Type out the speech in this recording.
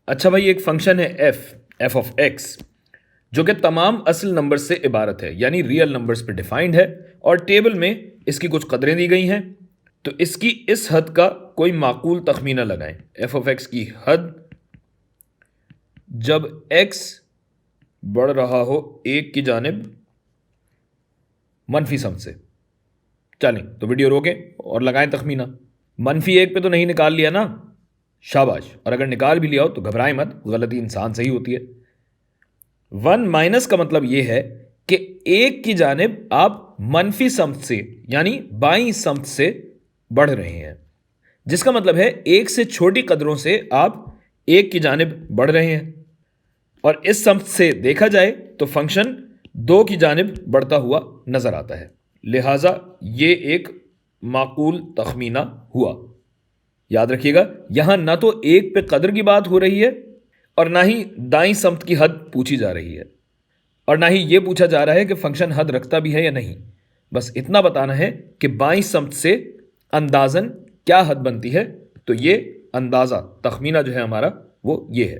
अच्छा भाई, एक फंक्शन है एफ ऑफ एक्स, जो कि तमाम असल नंबर से इबारत है, यानी रियल नंबर्स पे डिफाइंड है, और टेबल में इसकी कुछ कदरें दी गई हैं। तो इसकी इस हद का कोई माकूल तखमीना लगाएं। एफ ऑफ एक्स की हद जब एक्स बढ़ रहा हो एक की जानिब मनफी सम से। चलें तो वीडियो रोकें और लगाएं तखमीना। मनफी एक पे तो नहीं निकाल लिया ना? शाबाश। और अगर निकाल भी लिया हो तो घबराएं मत, गलती इंसान से ही होती है। 1 - का मतलब यह है कि एक की जानिब आप मनफी समत से यानी बाईं समत से बढ़ रहे हैं, जिसका मतलब है एक से छोटी कदरों से आप एक की जानिब बढ़ रहे हैं। और इस समत से देखा जाए तो फंक्शन 2 की जानिब बढ़ता हुआ नजर आता है, लिहाजा ये एक माकूल तखमीना हुआ। याद रखिएगा, यहां ना तो एक पे कदर की बात हो रही है और ना ही दाईं समत की हद पूछी जा रही है, और ना ही यह पूछा जा रहा है कि फंक्शन हद रखता भी है या नहीं। बस इतना बताना है कि बाईं समत से अंदाजन क्या हद बनती है। तो ये अंदाजा तखमीना जो है हमारा वो ये है।